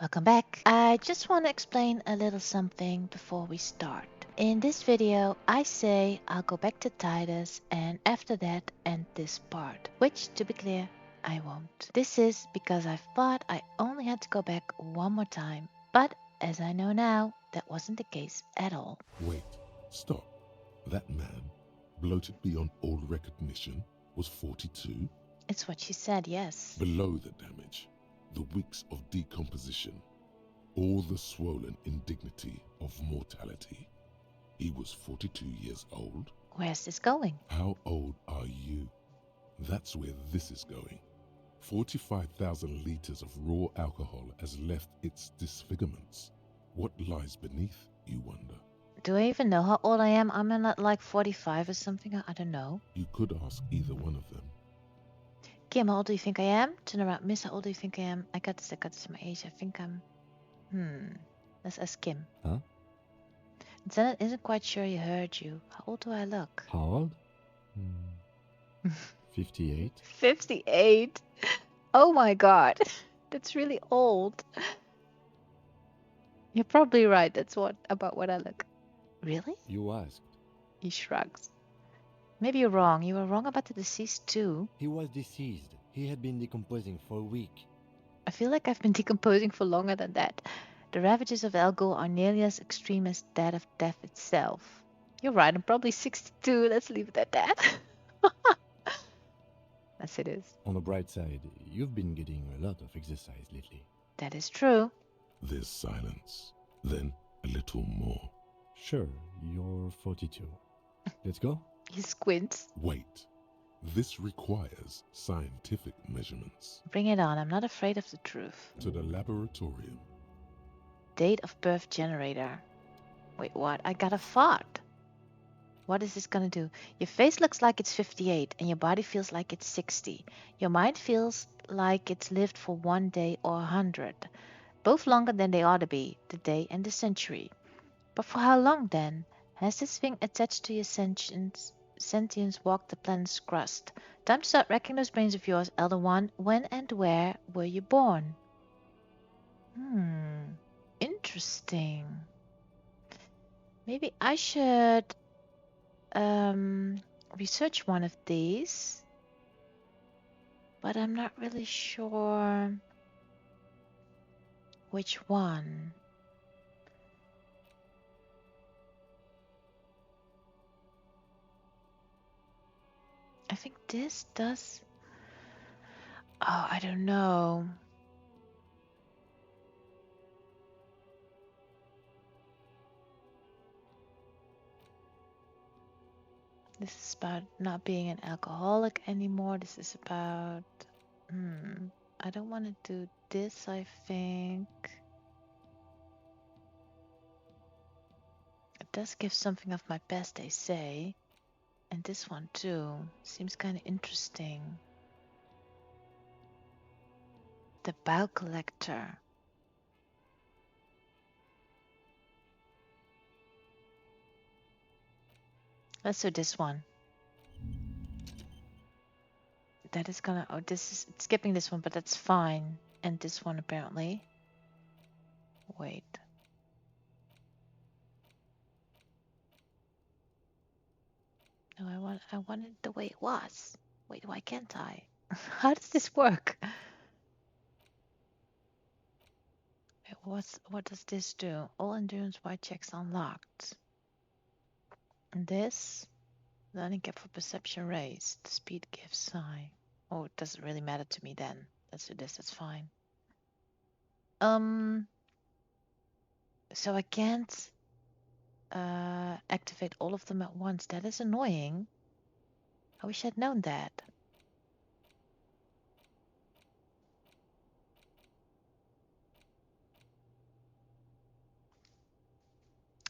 Welcome back. I just want to explain a little something before we start. In this video, I say I'll go back to Titus and after that end this part, which, to be clear, I won't. This is because I thought I only had to go back one more time, but as I know now, that wasn't the case at all. Wait, stop. That man, bloated beyond all recognition, was 42? It's what she said, yes. Below the damage, the weeks of decomposition, all the swollen indignity of mortality. He was 42 years old? Where's this going? How old are you? That's where this is going. 45,000 liters of raw alcohol has left its disfigurements. What lies beneath, you wonder? Do I even know how old I am? I'm not like 45 or something. I don't know. You could ask either one of them. Kim, how old do you think I am? Turn around. Miss, how old do you think I am? I got this my age. I think I'm... Let's ask Kim. Huh? Janet isn't quite sure he heard you. How old do I look? How old? 58. 58? Oh my god. That's really old. You're probably right. That's about what I look. Really? You asked. He shrugs. Maybe you're wrong. You were wrong about the deceased too. He was deceased. He had been decomposing for a week. I feel like I've been decomposing for longer than that. The ravages of Al Ghul are nearly as extreme as that of death itself. You're right, I'm probably 62. Let's leave it at that. Yes, it is. On the bright side, you've been getting a lot of exercise lately. That is true. There's silence, then a little more. Sure, you're 42. Let's go? He squints. Wait, this requires scientific measurements. Bring it on. I'm not afraid of the truth. To the laboratorium. Date of birth generator. Wait, what? I got a fart. What is this gonna do? Your face looks like it's 58 and your body feels like it's 60. Your mind feels like it's lived for 1 day or 100. Both longer than they ought to be, the day and the century. But for how long then? Has this thing attached to your sentience walked the planet's crust? Time to start racking those brains of yours, Elder One. When and where were you born? Interesting. Maybe I should research one of these, but I'm not really sure which one. I think this does. Oh, I don't know. This is about not being an alcoholic anymore. This is about... I don't want to do this, I think. It does give something of my past, they say. And this one too. Seems kind of interesting. The Bow Collector. Let's do this one. That is gonna... Oh, this is skipping this one, but that's fine. And this one apparently. Wait. No, I want it the way it was. Wait, why can't I? How does this work? What does this do? All endurance white checks unlocked. And this, learning cap for perception raised. Speed gives high. Oh, it doesn't really matter to me then. Let's do this. That's fine. So I can't activate all of them at once. That is annoying. I wish I'd known that.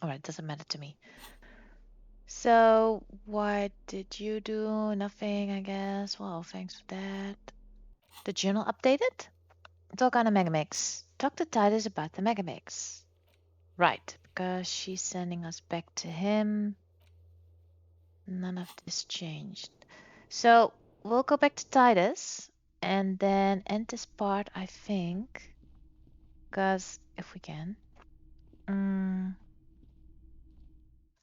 Alright, doesn't matter to me. So, what did you do? Nothing, I guess. Well, thanks for that. The journal updated? Talk on a Megamix. Talk to Titus about the Megamix. Right, because she's sending us back to him. None of this changed. So, we'll go back to Titus and then end this part, I think. Because if we can.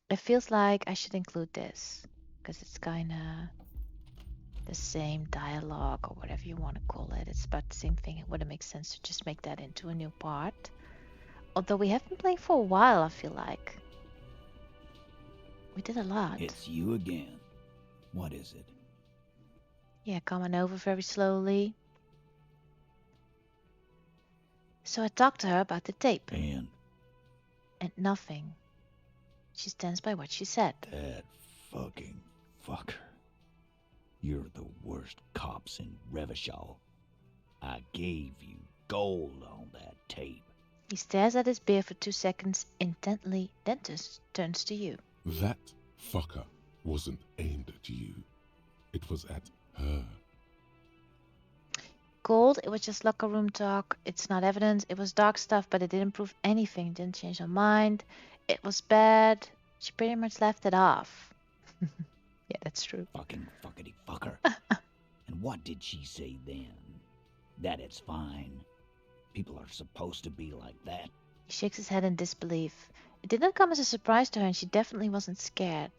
It feels like I should include this. Because it's kind of the same dialogue or whatever you want to call it. It's about the same thing. It wouldn't make sense to just make that into a new part. Although we have been playing for a while, I feel like. We did a lot. It's you again. What is it? Yeah, coming over very slowly. So I talked to her about the tape. And nothing. She stands by what she said. that fucking fucker. You're the worst cops in Revachol. I gave you gold on that tape. He stares at his beer for 2 seconds intently, then turns to you. That fucker wasn't aimed at you. It was at her. Gold, it was just locker room talk. It's not evidence. It was dark stuff, but it didn't prove anything. It didn't change her mind. It was bad. She pretty much left it off. Yeah, that's true. Fucking fuckity fucker. And what did she say then? That it's fine. People are supposed to be like that. He shakes his head in disbelief. It didn't come as a surprise to her, and she definitely wasn't scared.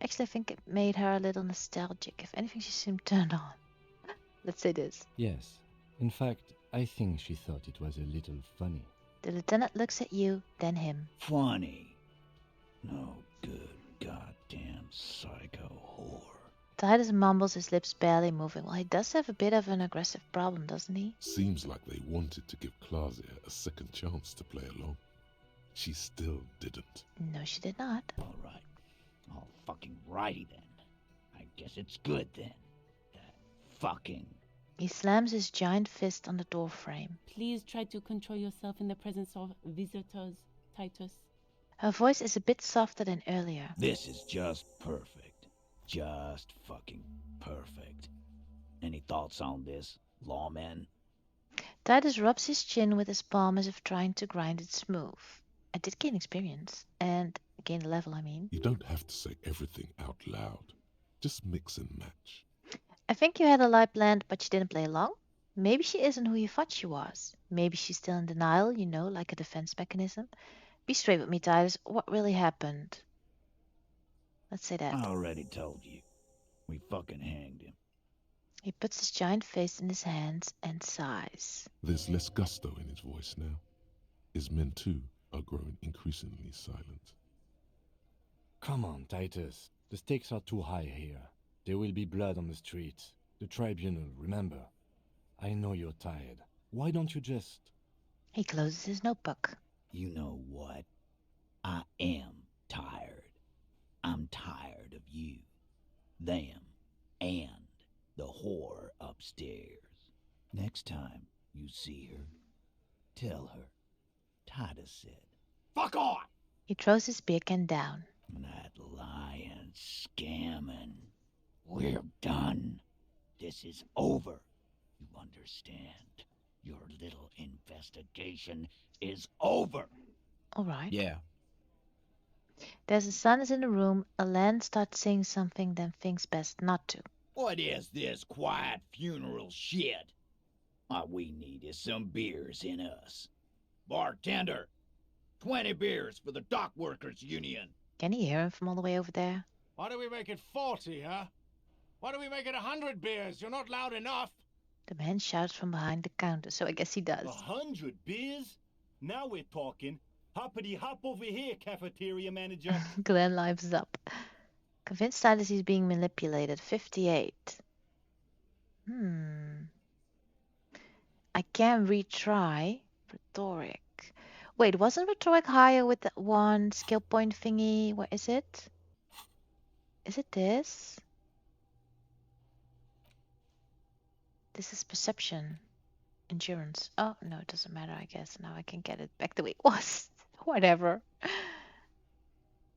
Actually, I think it made her a little nostalgic. If anything, she seemed turned on. Let's say this. Yes. In fact, I think she thought it was a little funny. The lieutenant looks at you, then him. Funny. No good goddamn psycho whore. Titus mumbles, his lips barely moving. Well, he does have a bit of an aggressive problem, doesn't he? Seems like they wanted to give Klaasir a second chance to play along. She still didn't. No, she did not. All right. All fucking righty then. I guess it's good then. That fucking... He slams his giant fist on the door frame. Please try to control yourself in the presence of visitors, Titus. Her voice is a bit softer than earlier. This is just perfect. Just fucking perfect. Any thoughts on this, lawman? Titus rubs his chin with his palm as if trying to grind it smooth. I did gain experience. And gain a level, I mean. You don't have to say everything out loud. Just mix and match. I think you had a lie planned, but you didn't play along. Maybe she isn't who you thought she was. Maybe she's still in denial, you know, like a defense mechanism. Be straight with me, Titus. What really happened? Let's say that. I already told you. We fucking hanged him. He puts his giant face in his hands and sighs. There's less gusto in his voice now. His men, too, are growing increasingly silent. Come on, Titus. The stakes are too high here. There will be blood on the streets. The tribunal, remember. I know you're tired. Why don't you just... He closes his notebook. You know what? I am tired. I'm tired of you, them, and the whore upstairs. Next time you see her, tell her Titus said, "Fuck on!" He throws his beer can down. That lying, scamming. We're done. This is over. You understand? Your little investigation is over. All right. Yeah. There's a silence in the room. Alan starts saying something, then thinks best not to. What is this quiet funeral shit? All we need is some beers in us. Bartender, 20 beers for the Dock Workers Union. Can he hear him from all the way over there? Why do we make it 40, huh? Why do we make it 100 beers? You're not loud enough. The man shouts from behind the counter, so I guess he does. 100 beers? Now we're talking. Hoppity hop over here, cafeteria manager. Glenn lives up. Convinced Silas he's being manipulated. 58. I can retry. Rhetoric. Wait, wasn't rhetoric higher with that one skill point thingy? What is it? Is it this? This is perception. Endurance. Oh, no, it doesn't matter, I guess. Now I can get it back the way it was. Whatever.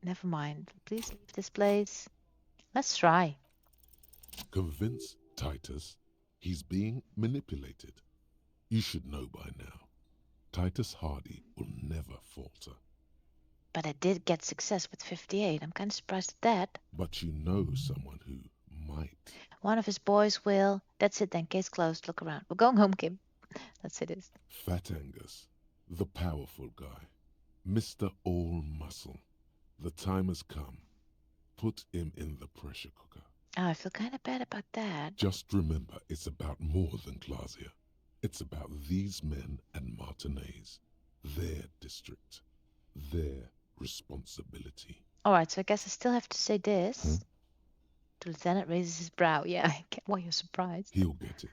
Never mind. Please leave this place. Let's try. Convince Titus he's being manipulated. You should know by now. Titus Hardy will never falter. But I did get success with 58. I'm kind of surprised at that. But you know someone who might. One of his boys will. That's it then. Case closed. Look around. We're going home, Kim. Let's say this. Fat Angus, The powerful guy. Mr. All Muscle. The time has come. Put him in the pressure cooker. Oh, I feel kind of bad about that. Just remember, it's about more than Glasia. It's about these men and Martinez. Their district. Their responsibility. Alright, so I guess I still have to say this. Huh? The lieutenant raises his brow. Yeah, I get why you're surprised. He'll get it.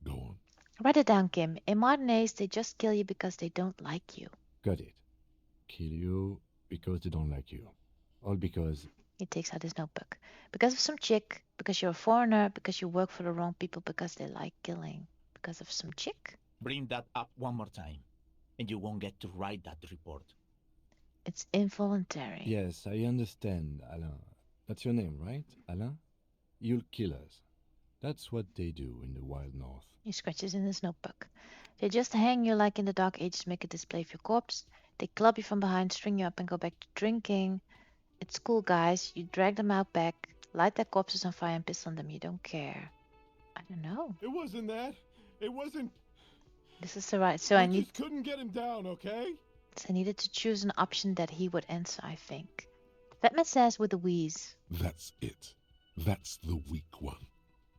Go on. Write it down, Kim. In Martinez, they just kill you because they don't like you. Got it. Kill you because they don't like you. All because... He takes out his notebook. Because of some chick, because you're a foreigner, because you work for the wrong people, because they like killing. Because of some chick? Bring that up one more time, and you won't get to write that report. It's involuntary. Yes, I understand, Alain. That's your name, right, Alain? You'll kill us. That's what they do in the wild north. He scratches in his notebook. They just hang you like in the Dark Ages, make a display of your corpse. They club you from behind, string you up, and go back to drinking. It's cool, guys. You drag them out back, light their corpses on fire, and piss on them. You don't care. I don't know. It wasn't that. It wasn't. This is the right. So I just couldn't get him down, okay? I needed to choose an option that he would answer, I think. Batman says with a wheeze. That's it. That's the weak one.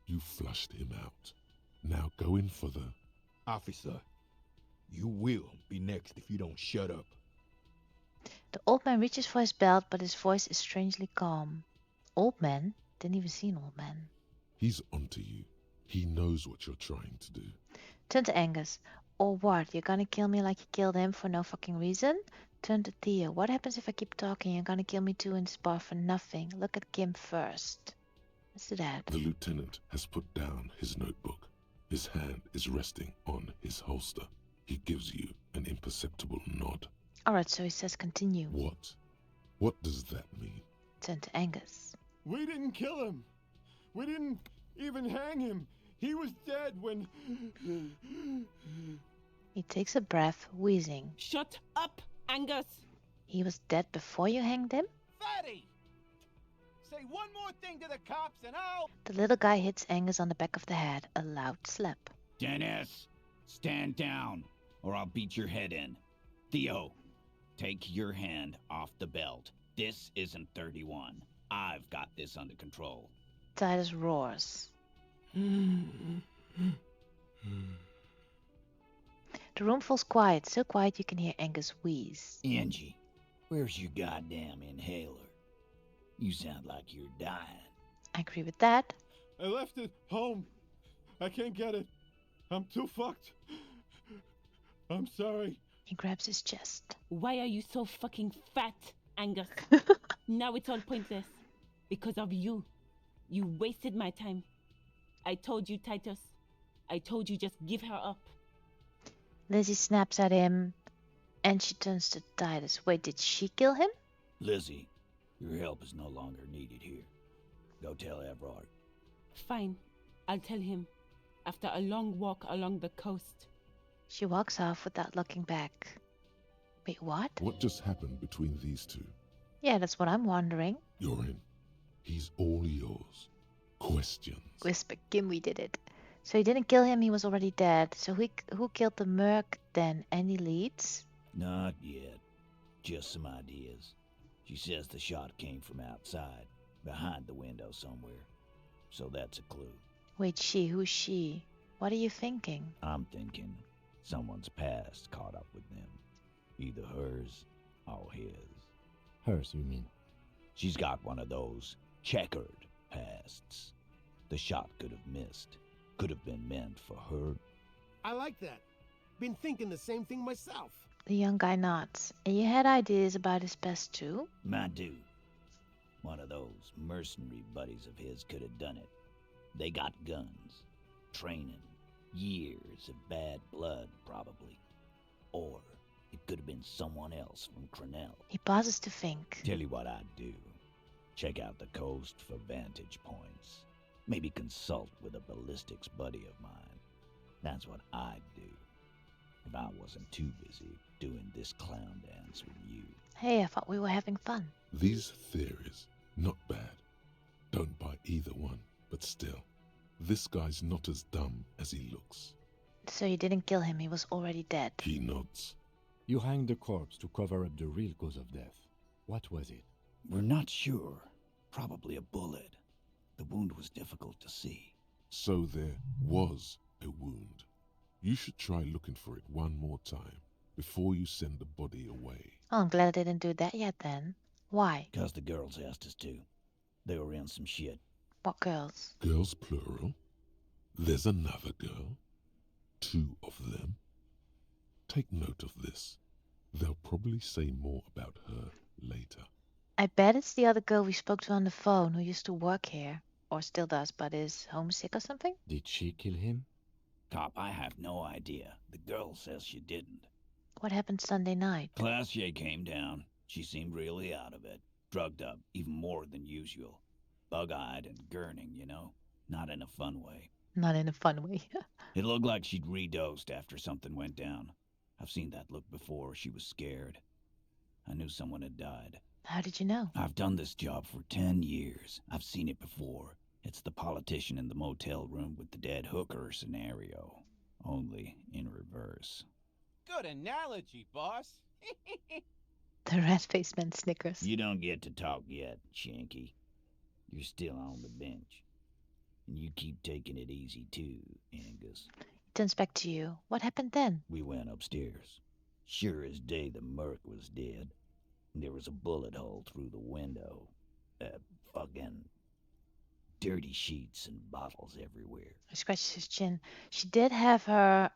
You flushed him out. Now go in for the... Officer, you will be next if you don't shut up. The old man reaches for his belt, but his voice is strangely calm. Old man? Didn't even see an old man. He's onto you. He knows what you're trying to do. Turn to Angus. Or what? You're gonna kill me like you killed him for no fucking reason? Turn to Thea. What happens if I keep talking? You're gonna kill me too in this bar for nothing. Look at Kim first. Let's do that. The lieutenant has put down his notebook. His hand is resting on his holster. He gives you an imperceptible nod. Alright, so he says continue. What? What does that mean? Turn to Angus. We didn't kill him. We didn't even hang him. He was dead when... He takes a breath, wheezing. Shut up, Angus! He was dead before you hanged him? Fatty! Say one more thing to the cops and I'll... The little guy hits Angus on the back of the head, a loud slap. Dennis, stand down, or I'll beat your head in. Theo, take your hand off the belt. This isn't 31. I've got this under control. Titus roars. The room falls quiet, so quiet you can hear Angus wheeze. Angie, where's your goddamn inhaler? You sound like you're dying. I agree with that. I left it home. I can't get it. I'm too fucked. I'm sorry. He grabs his chest. Why are you so fucking fat, Angus? Now it's all pointless. Because of you. You wasted my time. I told you, Titus. I told you just give her up. Lizzie snaps at him, and she turns to Titus. Wait, did she kill him? Lizzie, your help is no longer needed here. Go tell Everard. Fine. I'll tell him. After a long walk along the coast. She walks off without looking back. Wait, what? What just happened between these two? Yeah, that's what I'm wondering. You're in. He's all yours. Questions. Whisper, Kim, we did it. So he didn't kill him, he was already dead. So who killed the merc then? Any leads? Not yet. Just some ideas. She says the shot came from outside, behind the window somewhere. So that's a clue. Wait, she? Who's she? What are you thinking? I'm thinking someone's past caught up with them. Either hers or his. Hers, you mean? She's got one of those checkered pasts. The shot could have missed. Could have been meant for her. I like that. Been thinking the same thing myself. The young guy nods. And you had ideas about his past too? I do. One of those mercenary buddies of his could have done it. They got guns, training, years of bad blood, probably. Or it could have been someone else from Crenell. He pauses to think. Tell you what I'd do. Check out the coast for vantage points. Maybe consult with a ballistics buddy of mine. That's what I'd do. If I wasn't too busy doing this clown dance with you. Hey, I thought we were having fun. These theories, not bad. Don't buy either one, but still, this guy's not as dumb as he looks. So you didn't kill him, he was already dead. He nods. You hanged the corpse to cover up the real cause of death. What was it? We're not sure. Probably a bullet. The wound was difficult to see. So there was a wound. You should try looking for it one more time before you send the body away. Oh, I'm glad I didn't do that yet then. Why? 'Cause the girls asked us to. They were in some shit. What girls? Girls plural? There's another girl? 2 of them? Take note of this. They'll probably say more about her later. I bet it's the other girl we spoke to on the phone who used to work here. Or still does, but is homesick or something? Did she kill him? Cop, I have no idea. The girl says she didn't. What happened Sunday night? Classier came down. She seemed really out of it. Drugged up, even more than usual. Bug-eyed and gurning, you know? Not in a fun way. Not in a fun way. It looked like she'd redosed after something went down. I've seen that look before. She was scared. I knew someone had died. How did you know? I've done this job for 10 years. I've seen it before. It's the politician in the motel room with the dead hooker scenario. Only in reverse. Good analogy, boss. The rat-faced man snickers. You don't get to talk yet, Shanky. You're still on the bench. And you keep taking it easy too, Angus. Turns back to you. What happened then? We went upstairs. Sure as day the merc was dead. There was a bullet hole through the window. Fucking dirty sheets and bottles everywhere. He scratches his chin. She did have her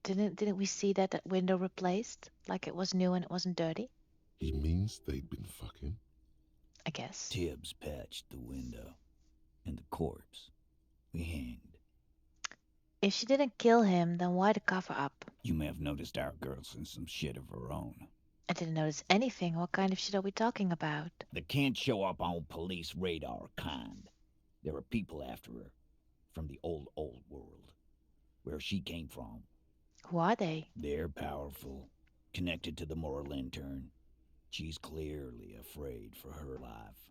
didn't we see that window replaced? Like it was new and it wasn't dirty? He means they'd been fucking? I guess. Tibbs patched the window. And the corpse. We hanged. If she didn't kill him, then why the cover up? You may have noticed our girl's in some shit of her own. I didn't notice anything. What kind of shit are we talking about? The can't show up on police radar kind. There are people after her. From the old world. Where she came from. Who are they? They're powerful. Connected to the moral intern. She's clearly afraid for her life.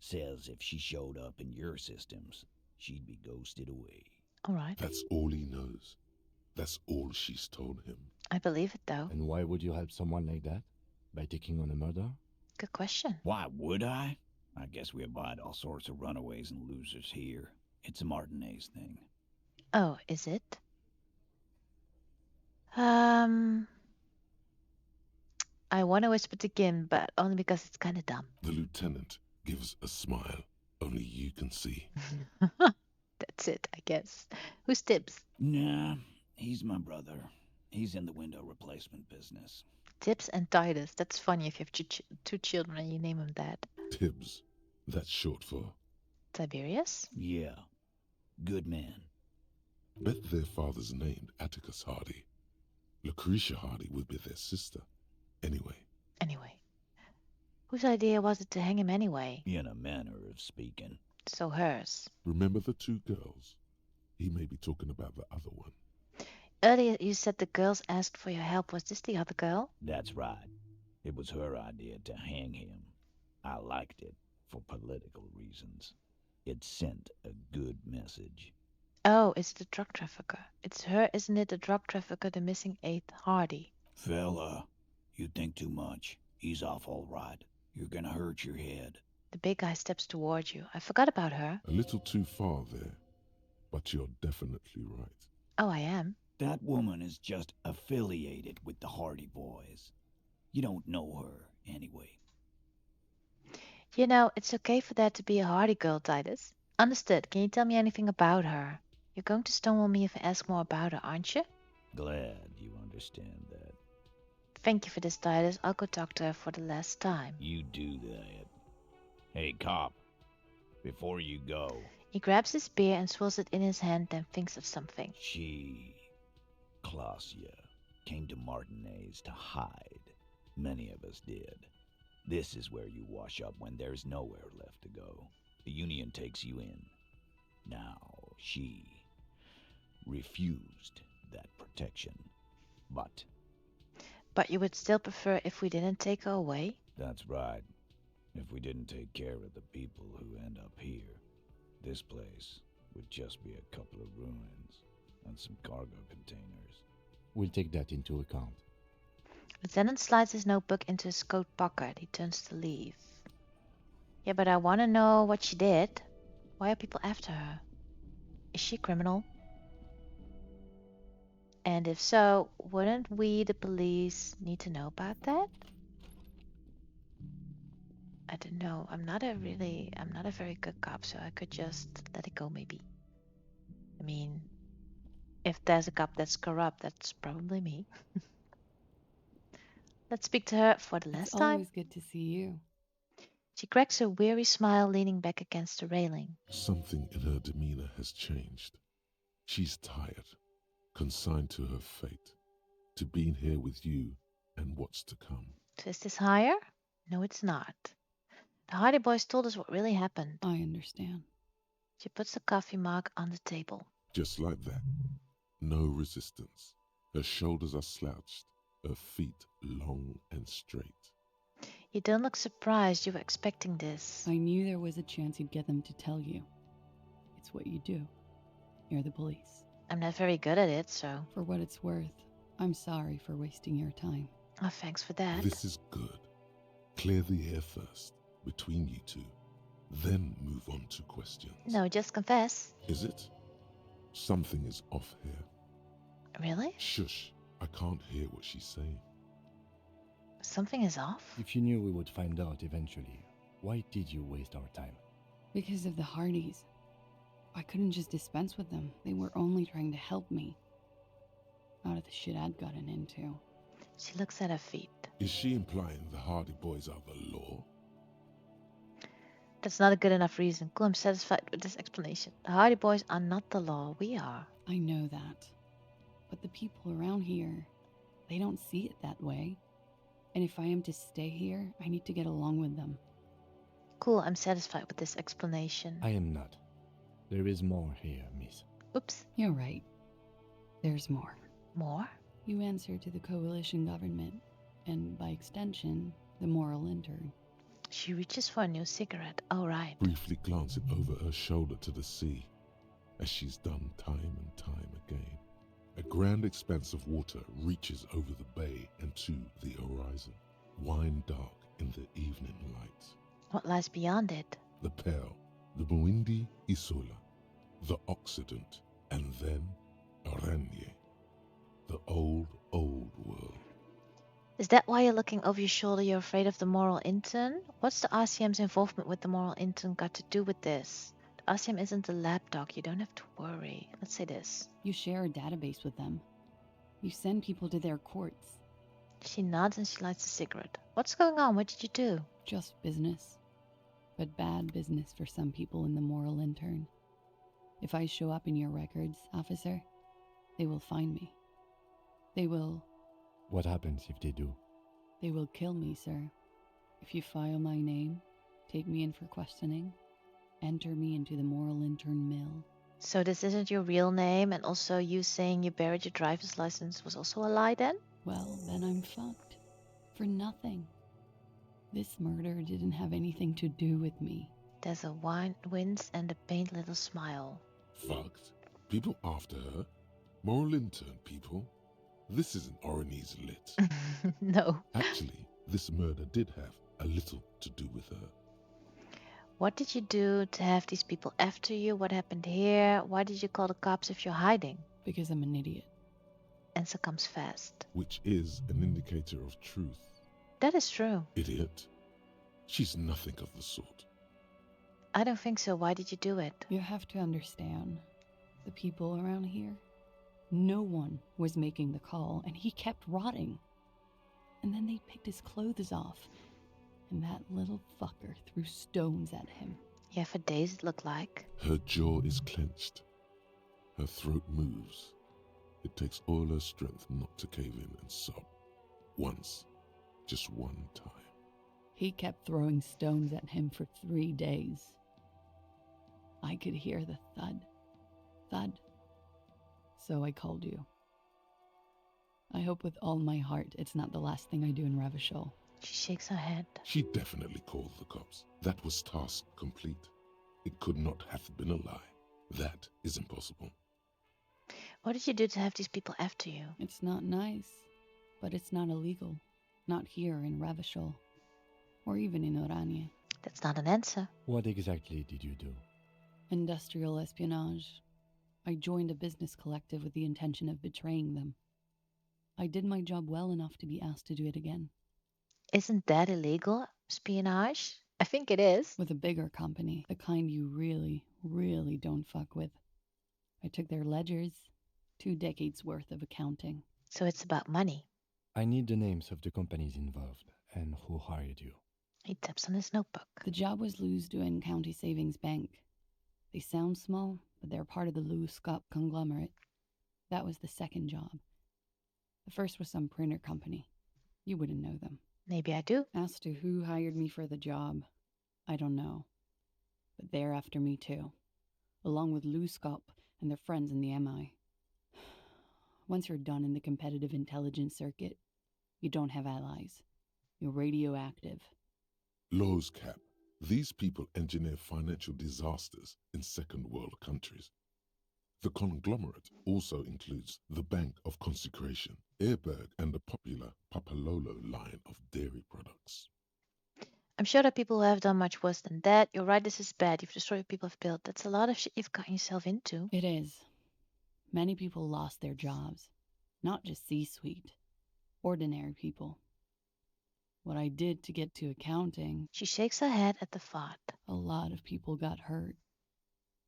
Says if she showed up in your systems, she'd be ghosted away. All right. That's all he knows. That's all she's told him. I believe it, though. And why would you help someone like that? By taking on a murder? Good question. Why would I? I guess we abide all sorts of runaways and losers here. It's a Martinez thing. Oh, is it? I want to whisper to Kim, but only because it's kind of dumb. The lieutenant gives a smile only you can see. That's it, I guess. Who's Tibbs? Nah, he's my brother. He's in the window replacement business. Tibbs and Titus. That's funny if you have two children and you name them that. Tibbs. That's short for... Tiberius? Yeah. Good man. Bet their father's named Atticus Hardy. Lucretia Hardy would be their sister. Anyway. Whose idea was it to hang him anyway? In a manner of speaking. So hers. Remember the 2 girls? He may be talking about the other one. Earlier you said the girls asked for your help. Was this the other girl? That's right. It was her idea to hang him. I liked it for political reasons. It sent a good message. Oh, it's the drug trafficker. It's her, isn't it? The drug trafficker, the missing 8th, Hardy. Fella, you think too much. He's off all right. You're gonna hurt your head. The big guy steps toward you. I forgot about her. A little too far there. But you're definitely right. Oh, I am. That woman is just affiliated with the Hardy Boys. You don't know her, anyway. You know, it's okay for that to be a Hardy girl, Titus. Understood. Can you tell me anything about her? You're going to stonewall me if I ask more about her, aren't you? Glad you understand that. Thank you for this, Titus. I'll go talk to her for the last time. You do that. Hey, cop. Before you go... He grabs his beer and swirls it in his hand, then thinks of something. She... Clausia came to Martinez to hide. Many of us did. This is where you wash up when there's nowhere left to go. The Union takes you in. Now, she refused that protection. But you would still prefer if we didn't take her away? that's right. If we didn't take care of the people who end up here, this place would just be a couple of ruins and some cargo containers. We'll take that into account. Lieutenant slides his notebook into his coat pocket. He turns to leave. Yeah, but I want to know what she did. Why are people after her? Is she a criminal? And if so, wouldn't we, the police, need to know about that? I don't know. I'm not a very good cop, so I could just let it go maybe. I mean, if there's a cop that's corrupt, that's probably me. Let's speak to her for the last It's time. always good to see you. She cracks a weary smile, leaning back against the railing. Something in her demeanor has changed. She's tired, consigned to her fate, to being here with you and what's to come. So is this higher? No, it's not. The Hardy Boys told us what really happened. I understand. She puts the coffee mug on the table. Just like that. No resistance. Her shoulders are slouched, her feet long and straight. You don't look surprised. You were expecting this. I knew there was a chance you'd get them to tell you. It's what you do. You're the police. I'm not very good at it, so... For what it's worth, I'm sorry for wasting your time. Oh, thanks for that. This is good. Clear the air first, between you two. Then move on to questions. No, just confess. Is it? Something is off here. Really? Shush. I can't hear what she's saying. Something is off? If you knew we would find out eventually, why did you waste our time? Because of the Hardys. I couldn't just dispense with them. They were only trying to help me. Out of the shit I'd gotten into. She looks at her feet. Is she implying the Hardy Boys are the law? That's not a good enough reason. Cool, I'm satisfied with this explanation. The Hardy Boys are not the law. We are. I know that. But the people around here, they don't see it that way. And if I am to stay here, I need to get along with them. Cool, I'm satisfied with this explanation. I am not. There is more here, miss. Oops. You're right. There's more. More? You answer to the coalition government, and by extension, the moral intern. She reaches for a new cigarette. Oh, right. Briefly glancing over her shoulder to the sea, as she's done time and time again. A grand expanse of water reaches over the bay and to the horizon, wine dark in the evening light. What lies beyond it? The Pearl, the Muindi Isola, the Occident, and then Aranye, the old world. Is that why you're looking over your shoulder? You're afraid of the moral intern? What's the RCM's involvement with the moral intern got to do with this? The RCM isn't a lab dog. You don't have to worry. Let's say this. You share a database with them. You send people to their courts. She nods and she lights a cigarette. What's going on? What did you do? Just business. But bad business for some people in the moral intern. If I show up in your records, officer, they will find me. They will... What happens if they do? They will kill me, sir. If you file my name, take me in for questioning, enter me into the moral intern mill. So this isn't your real name, and also you saying you buried your driver's license was also a lie then? Well, then I'm fucked. For nothing. This murder didn't have anything to do with me. There's a wince and a faint little smile. Fucked? People after her? Moral intern people? This isn't Orionese lit. No. Actually, this murder did have a little to do with her. What did you do to have these people after you? What happened here? Why did you call the cops if you're hiding? Because I'm an idiot. Answer comes fast. Which is an indicator of truth. That is true. Idiot. She's nothing of the sort. I don't think so. Why did you do it? You have to understand, the people around here, no one was making the call, and he kept rotting. And then they picked his clothes off, and that little fucker threw stones at him. Yeah, for days it looked like. Her jaw is clenched. Her throat moves. It takes all her strength not to cave in and sob. Once. Just one time. He kept throwing stones at him for 3 days. I could hear the thud. Thud. So I called you. I hope with all my heart it's not the last thing I do in Ravishol. She shakes her head. She definitely called the cops. That was task complete. It could not have been a lie. That is impossible. What did you do to have these people after you? It's not nice, but it's not illegal. Not here in Revachol, or even in Oranje. That's not an answer. What exactly did you do? Industrial espionage. I joined a business collective with the intention of betraying them. I did my job well enough to be asked to do it again. Isn't that illegal? Espionage? I think it is. With a bigger company, the kind you really, really don't fuck with. I took their ledgers, 2 decades worth of accounting. So it's about money. I need the names of the companies involved and who hired you. He taps on his notebook. The job was Lou's-Duin County Savings Bank. They sound small, but they're part of the Lou-Scott conglomerate. That was the second job. The first was some printer company. You wouldn't know them. Maybe I do. As to who hired me for the job, I don't know. But they're after me too, along with Lou Scott and their friends in the MI. Once you're done in the competitive intelligence circuit, you don't have allies. You're radioactive. Lowe's Cap. These people engineer financial disasters in second world countries. The conglomerate also includes the Bank of Consecration, Airberg, and the popular Papalolo line of dairy products. I'm sure that people who have done much worse than that. You're right, this is bad. You've destroyed what people have built. That's a lot of shit you've gotten yourself into. It is. Many people lost their jobs. Not just C-suite. Ordinary people. What I did to get to accounting... She shakes her head at the thought. A lot of people got hurt.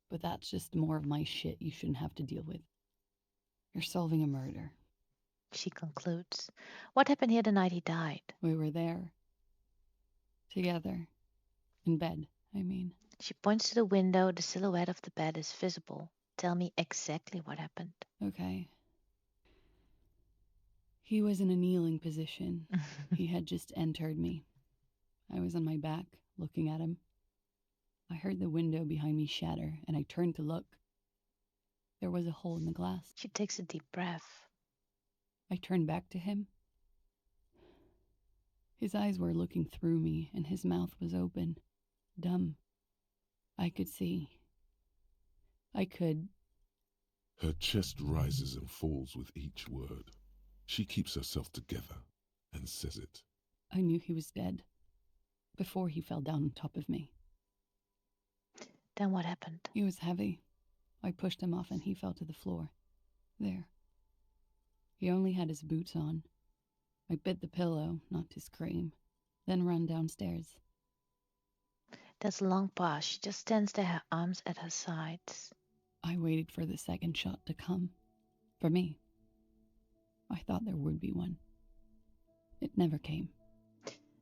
But that's just more of my shit you shouldn't have to deal with. You're solving a murder. She concludes. What happened here the night he died? We were there. Together. In bed, I mean. She points to the window. The silhouette of the bed is visible. Tell me exactly what happened. Okay. He was in a kneeling position. He had just entered me. I was on my back, looking at him. I heard the window behind me shatter, and I turned to look. There was a hole in the glass. She takes a deep breath. I turned back to him. His eyes were looking through me, and his mouth was open, dumb. I could see. I could... Her chest rises and falls with each word. She keeps herself together and says it. I knew he was dead before he fell down on top of me. Then what happened? He was heavy. I pushed him off and he fell to the floor. There. He only had his boots on. I bit the pillow, not to scream, then ran downstairs. There's a long pause. She just stands there, her arms at her sides. I waited for the second shot to come. For me. I thought there would be one. It never came.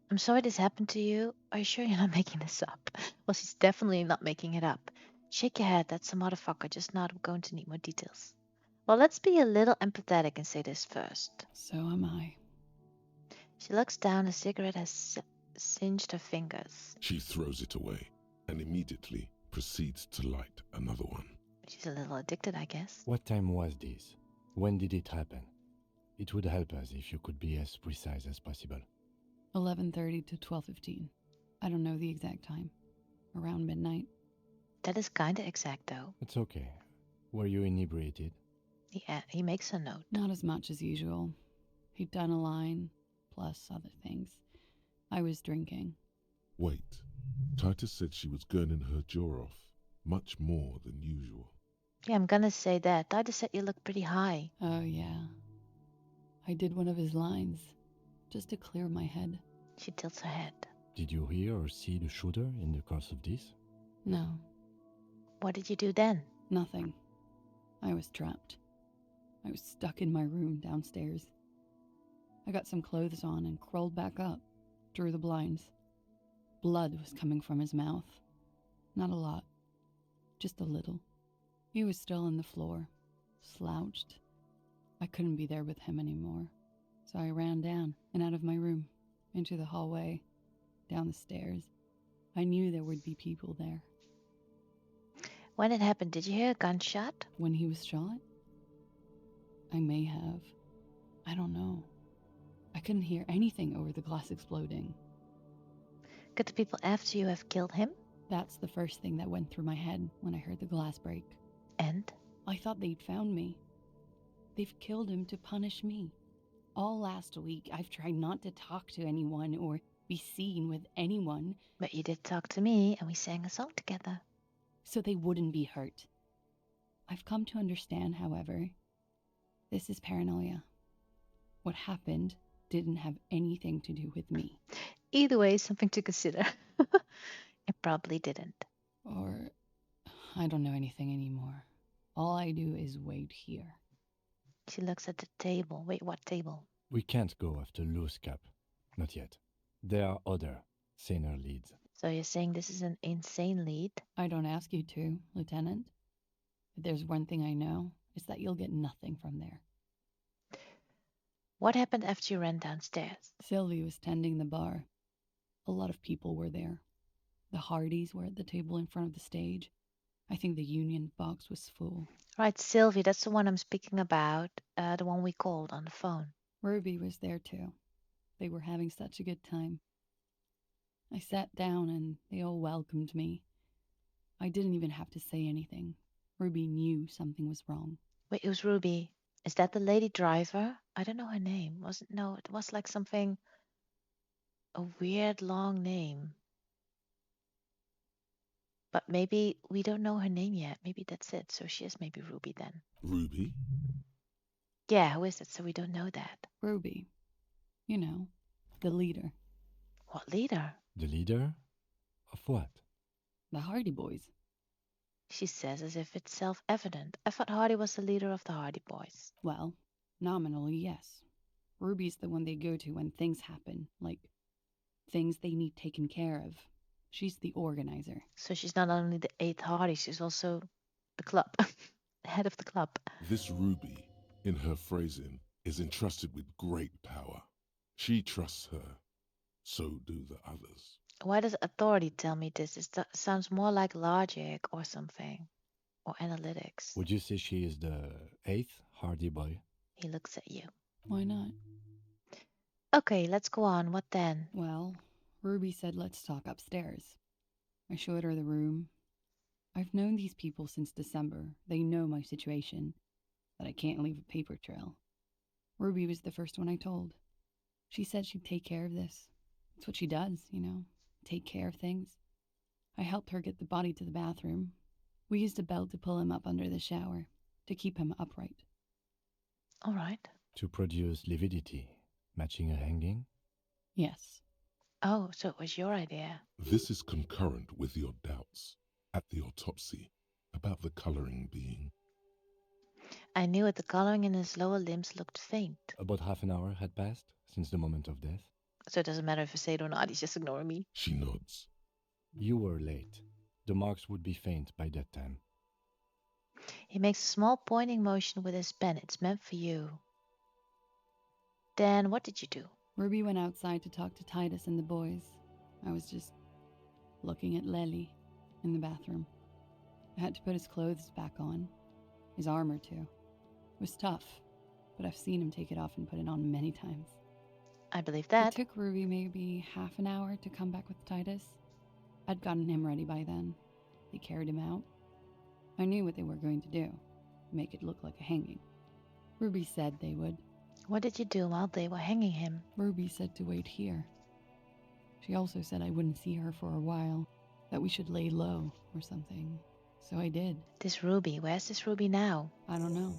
I'm sorry this happened to you. Are you sure you're not making this up? Well, she's definitely not making it up. Shake your head. That's a motherfucker. Just not going to need more details. Well, let's be a little empathetic and say this first. So am I. She looks down. A cigarette has singed her fingers. She throws it away and immediately proceeds to light another one. She's a little addicted, I guess. What time was this? When did it happen? It would help us if you could be as precise as possible. 11:30 to 12:15. I don't know the exact time. Around midnight. That is kinda exact, though. It's okay. Were you inebriated? He makes a note. Not as much as usual. He'd done a line, plus other things. I was drinking. Wait. Titus said she was gurning her jaw off, much more than usual. Yeah, I'm gonna say that. Titus said you look pretty high. Oh, yeah. I did one of his lines, just to clear my head. She tilts her head. Did you hear or see the shooter in the course of this? No. What did you do then? Nothing. I was trapped. I was stuck in my room downstairs. I got some clothes on and crawled back up, drew the blinds. Blood was coming from his mouth. Not a lot, just a little. He was still on the floor, slouched. I couldn't be there with him anymore, so I ran down and out of my room, into the hallway, down the stairs. I knew there would be people there. When it happened, did you hear a gunshot? When he was shot? I may have. I don't know. I couldn't hear anything over the glass exploding. Could the people after you have killed him? That's the first thing that went through my head when I heard the glass break. And? I thought they'd found me. They've killed him to punish me. All last week, I've tried not to talk to anyone or be seen with anyone. But you did talk to me, and we sang a song together. So they wouldn't be hurt. I've come to understand, however, this is paranoia. What happened didn't have anything to do with me. Either way, something to consider. It probably didn't. Or I don't know anything anymore. All I do is wait here. She looks at the table. Wait, what table? We can't go after Loose Cap. Not yet. There are other, saner leads. So you're saying this is an insane lead? I don't ask you to, Lieutenant. If there's one thing I know, it's that you'll get nothing from there. What happened after you ran downstairs? Sylvie was tending the bar. A lot of people were there. The Hardys were at the table in front of the stage. I think the Union box was full. Right, Sylvie, that's the one I'm speaking about. The one we called on the phone. Ruby was there too. They were having such a good time. I sat down and they all welcomed me. I didn't even have to say anything. Ruby knew something was wrong. Wait, who's Ruby? Is that the lady driver? I don't know her name. No, it was like something, a weird long name. But maybe we don't know her name yet. Maybe that's it. So she is maybe Ruby then. Ruby? Yeah, who is it? So we don't know that. Ruby. You know, the leader. What leader? The leader? Of what? The Hardy Boys. She says as if it's self-evident. I thought Hardy was the leader of the Hardy Boys. Well, nominally, yes. Ruby's the one they go to when things happen, like things they need taken care of. She's the organizer. So she's not only the 8th Hardy, she's also the club. The head of the club. This Ruby, in her phrasing, is entrusted with great power. She trusts her. So do the others. Why does authority tell me this? It sounds more like logic or something. Or analytics. Would you say she is the 8th Hardy Boy? He looks at you. Why not? Okay, let's go on. What then? Well, Ruby said let's talk upstairs. I showed her the room. I've known these people since December. They know my situation, that I can't leave a paper trail. Ruby was the first one I told. She said she'd take care of this. It's what she does, you know, take care of things. I helped her get the body to the bathroom. We used a belt to pull him up under the shower, to keep him upright. All right. To produce lividity, matching a hanging? Yes. Oh, so it was your idea. This is concurrent with your doubts at the autopsy about the colouring being. I knew it. The coloring in his lower limbs looked faint. About half an hour had passed since the moment of death. So it doesn't matter if I say it or not. He's just ignoring me. She nods. You were late. The marks would be faint by that time. He makes a small pointing motion with his pen. It's meant for you. Then what did you do? Ruby went outside to talk to Titus and the boys. I was just looking at Lely in the bathroom. I had to put his clothes back on. His armor, too. It was tough, but I've seen him take it off and put it on many times. I believe that. It took Ruby maybe half an hour to come back with Titus. I'd gotten him ready by then. They carried him out. I knew what they were going to do. Make it look like a hanging. Ruby said they would. What did you do while they were hanging him? Ruby said to wait here. She also said I wouldn't see her for a while, that we should lay low or something. So I did. This Ruby, where's this Ruby now? I don't know.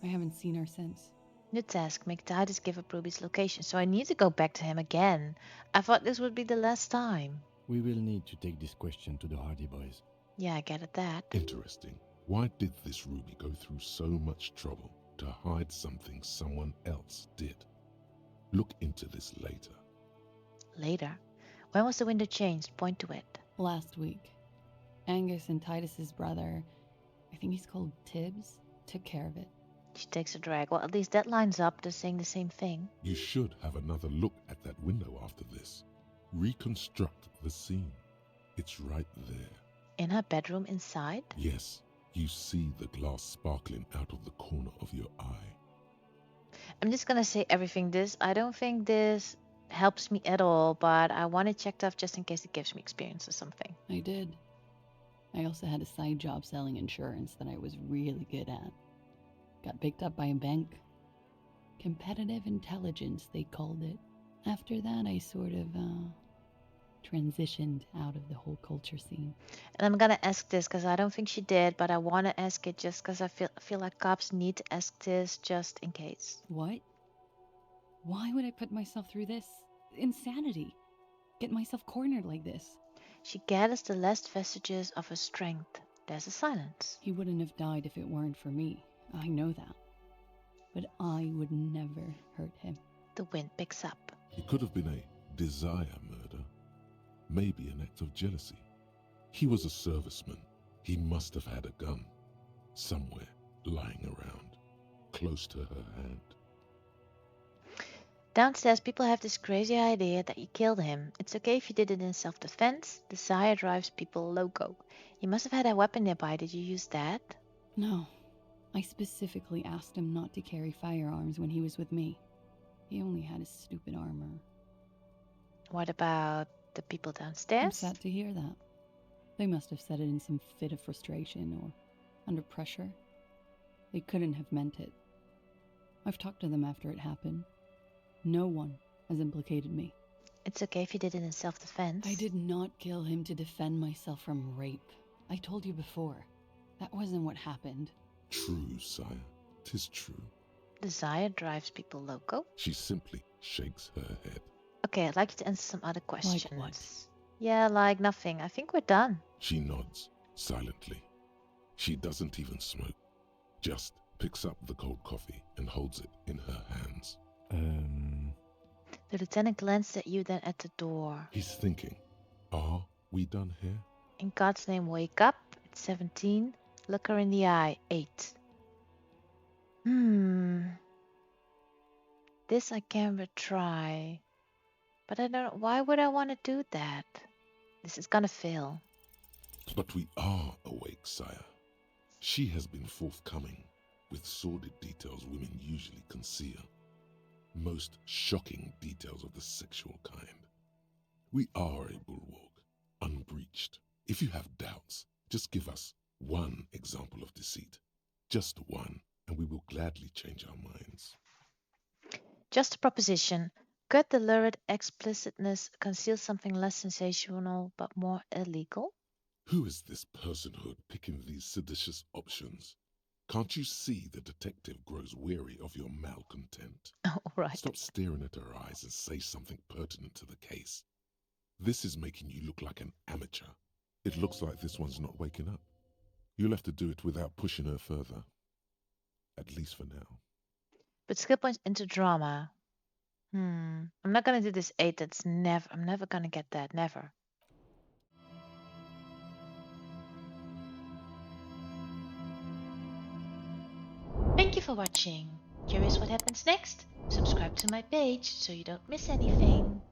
I haven't seen her since. New task, make Titus give up Ruby's location. So I need to go back to him again. I thought this would be the last time. We will need to take this question to the Hardy Boys. Yeah, I get it that. Interesting. Why did this Ruby go through so much trouble to hide something someone else did? Look into this later. Later? When was the window changed? Point to it. Last week. Angus and Titus's brother, I think he's called Tibbs, took care of it. She takes a drag. Well, at least that lines up. They're saying the same thing. You should have another look at that window after this. Reconstruct the scene. It's right there. In her bedroom inside? Yes, you see the glass sparkling out of the corner of your eye. I'm just gonna say everything this. I don't think this helps me at all, but I want it checked off just in case it gives me experience or something. I did. I also had a side job selling insurance that I was really good at. Got picked up by a bank. Competitive intelligence, they called it. After that, I sort of, transitioned out of the whole culture scene. And I'm gonna ask this because I don't think she did, but I want to ask it just because I feel like cops need to ask this just in case. What? Why would I put myself through this? Insanity. Get myself cornered like this. She gathers the last vestiges of her strength. There's a silence. He wouldn't have died if it weren't for me. I know that. But I would never hurt him. The wind picks up. It could have been a desire murder. Maybe an act of jealousy. He was a serviceman. He must have had a gun. Somewhere, lying around. Close to her hand. Downstairs, people have this crazy idea that you killed him. It's okay if you did it in self-defense. Desire drives people loco. You must have had a weapon nearby. Did you use that? No. I specifically asked him not to carry firearms when he was with me. He only had his stupid armor. What about the people I'm downstairs? sad to hear that. They must have said it in some fit of frustration or under pressure. They couldn't have meant it. I've talked to them after it happened. No one has implicated me. It's okay if you did it in self-defense. I did not kill him to defend myself from rape. I told you before. That wasn't what happened. True, sire. 'Tis true. Desire drives people loco. She simply shakes her head. Okay, I'd like you to answer some other questions. Like what? Yeah, like nothing. I think we're done. She nods, silently. She doesn't even smoke. Just picks up the cold coffee and holds it in her hands. The lieutenant glanced at you, then at the door. He's thinking, are we done here? In God's name, wake up. It's 17. Look her in the eye. 8. This I can retry. But I don't. Why would I want to do that? This is gonna fail. But we are awake, sire. She has been forthcoming with sordid details women usually conceal. Most shocking details of the sexual kind. We are a bulwark, unbreached. If you have doubts, just give us one example of deceit. Just one, and we will gladly change our minds. Just a proposition. Could the lurid explicitness conceal something less sensational but more illegal? Who is this personhood picking these seditious options? Can't you see the detective grows weary of your malcontent? Oh, right. Stop staring at her eyes and say something pertinent to the case. This is making you look like an amateur. It looks like this one's not waking up. You'll have to do it without pushing her further. At least for now. But skill points into drama. I'm not gonna do this 8. I'm never gonna get that. Never. Thank you for watching. Curious what happens next? Subscribe to my page so you don't miss anything.